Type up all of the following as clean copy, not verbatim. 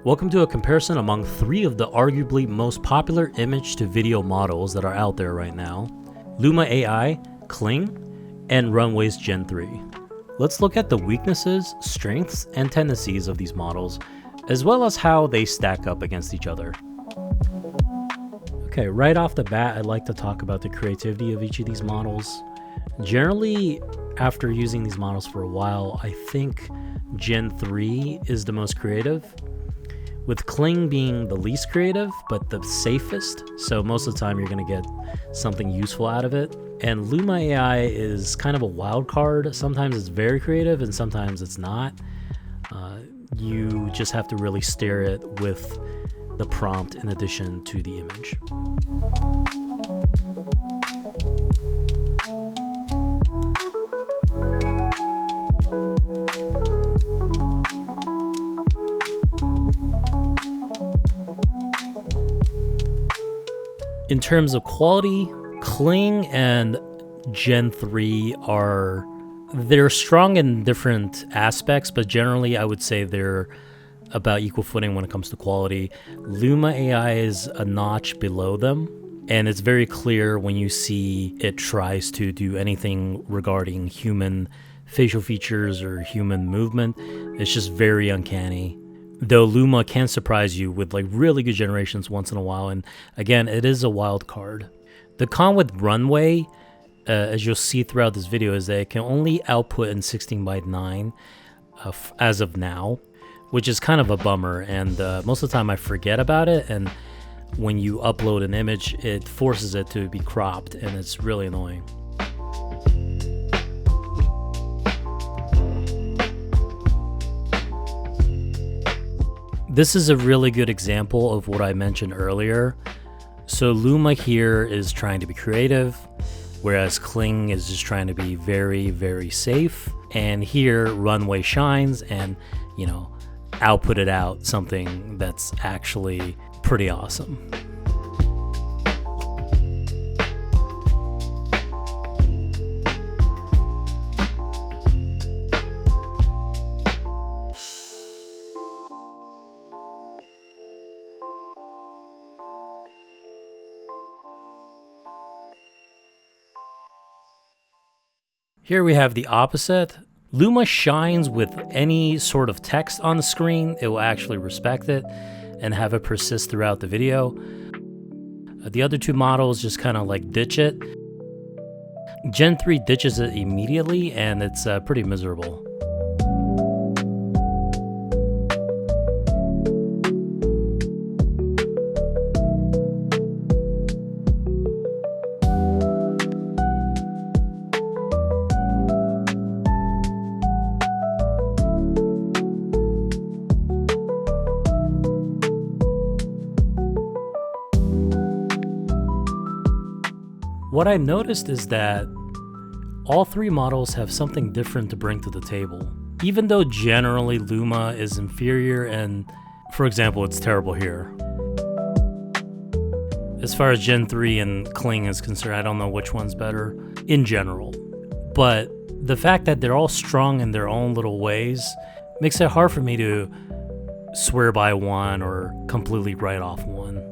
Welcome to a comparison among 3 of the arguably most popular image-to-video models that are out there right now: Luma AI, Kling, and Runway's Gen-3. Let's look at the weaknesses, strengths, and tendencies of these models, as well as how they stack up against each other. Okay, right off the bat, I'd like to talk about the creativity of each of these models. Generally, after using these models for a while, I think Gen-3 is the most creative, with Kling being the least creative, but the safest, so most of the time you're going to get something useful out of it. And Luma AI is kind of a wild card. Sometimes it's very creative and sometimes it's not. You just have to really steer it with the prompt in addition to the image. In terms of quality, Kling and Gen-3 they're strong in different aspects, but generally I would say they're about equal footing when it comes to quality. Luma AI is a notch below them, and it's very clear when you see it tries to do anything regarding human facial features or human movement. It's just very uncanny. Though Luma can surprise you with like really good generations once in a while, and again, it is a wild card. The con with Runway, as you'll see throughout this video, is that it can only output in 16:9 as of now, which is kind of a bummer, and most of the time I forget about it, and when you upload an image, it forces it to be cropped, and it's really annoying. This is a really good example of what I mentioned earlier. So Luma here is trying to be creative, whereas Kling is just trying to be very, very safe. And here Runway shines and, outputted out something that's actually pretty awesome. Here we have the opposite. Luma shines with any sort of text on the screen. It will actually respect it and have it persist throughout the video. The other 2 models just kind of like ditch it. Gen-3 ditches it immediately, and it's pretty miserable. What I noticed is that all 3 models have something different to bring to the table. Even though generally Luma is inferior and, for example, it's terrible here. As far as Gen-3 and Kling is concerned, I don't know which one's better in general. But the fact that they're all strong in their own little ways makes it hard for me to swear by one or completely write off one.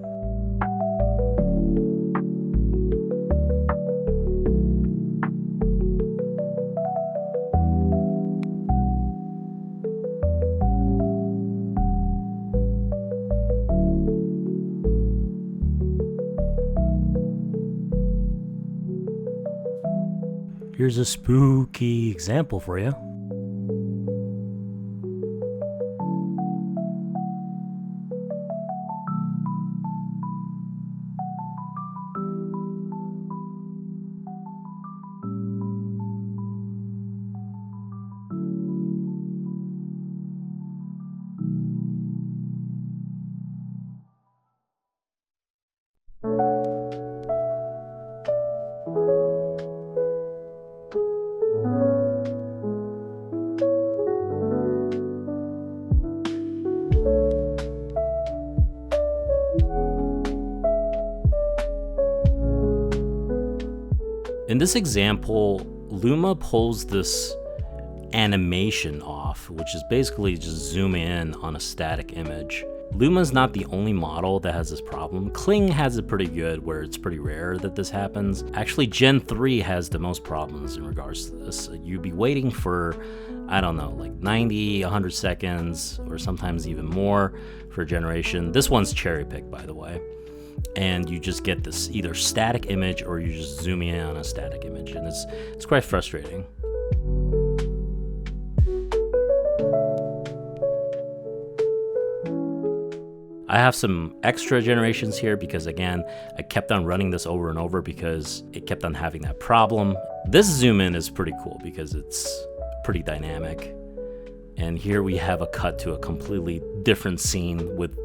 Here's a spooky example for you. In this example, Luma pulls this animation off, which is basically just zooming in on a static image. Luma's not the only model that has this problem. Kling has it pretty good, where it's pretty rare that this happens. Actually, Gen-3 has the most problems in regards to this. You'd be waiting for, I don't know, like 90, 100 seconds, or sometimes even more for a generation. This one's cherry-picked, by the way. And you just get this either static image or you just zoom in on a static image, and it's quite frustrating. I have some extra generations here because, again, I kept on running this over and over because it kept on having that problem. This zoom in is pretty cool because it's pretty dynamic. And here we have a cut to a completely different scene with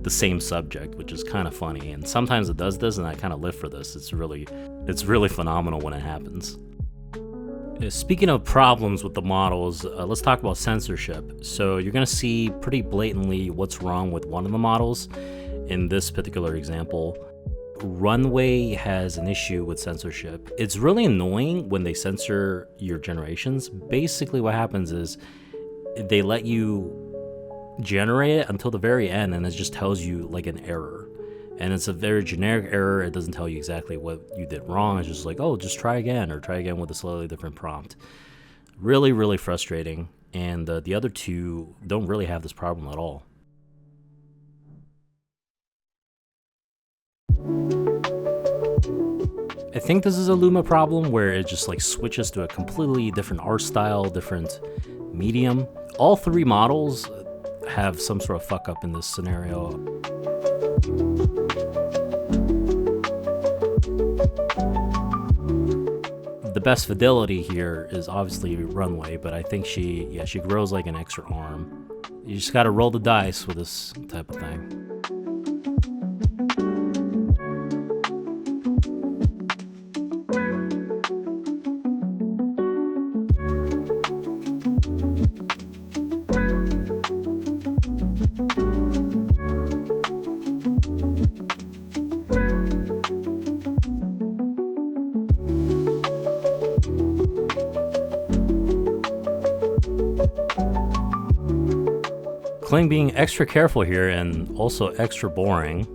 the same subject, which is kind of funny. And sometimes it does this, and I kind of live for this. It's really phenomenal when it happens. Speaking of problems with the models, let's talk about censorship. So you're going to see pretty blatantly what's wrong with one of the models. In this particular example, Runway has an issue with censorship. It's really annoying when they censor your generations. Basically what happens is they let you generate it until the very end, and it just tells you like an error. And it's a very generic error. It doesn't tell you exactly what you did wrong. It's just like, oh, just try again, or try again with a slightly different prompt. Really, really frustrating. And the other two don't really have this problem at all. I think this is a Luma problem where it just like switches to a completely different art style, different medium. All three models have some sort of fuck up in this scenario. The best fidelity here is obviously Runway, but I think she grows like an extra arm. You just gotta roll the dice with this type of thing. Kling being extra careful here and also extra boring.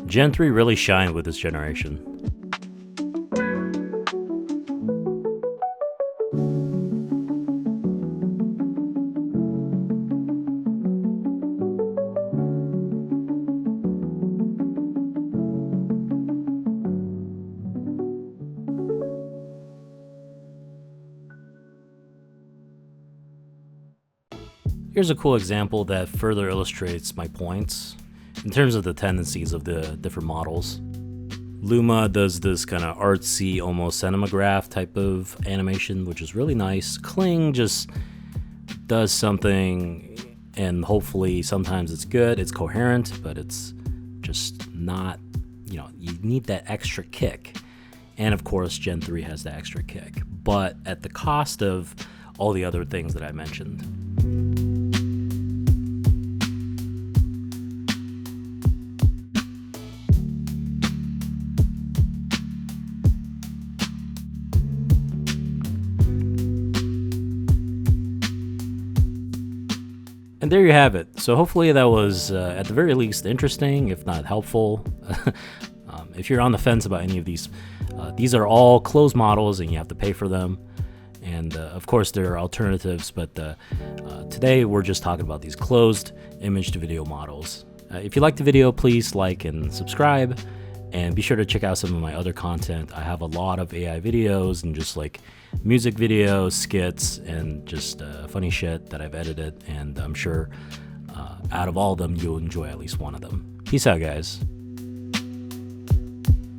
Gen-3 really shined with this generation. Here's a cool example that further illustrates my points in terms of the tendencies of the different models. Luma does this kind of artsy, almost cinematograph type of animation, which is really nice. Kling just does something, and hopefully sometimes it's good, it's coherent, but it's just not, you need that extra kick. And of course, Gen-3 has the extra kick, but at the cost of all the other things that I mentioned. And there you have it. So hopefully that was, at the very least, interesting, if not helpful. If you're on the fence about any of these are all closed models and you have to pay for them. And of course, there are alternatives, but today we're just talking about these closed image to video models. If you liked the video, please like and subscribe. And be sure to check out some of my other content. I have a lot of AI videos and just like music videos, skits, and just funny shit that I've edited. And I'm sure out of all of them, you'll enjoy at least one of them. Peace out, guys.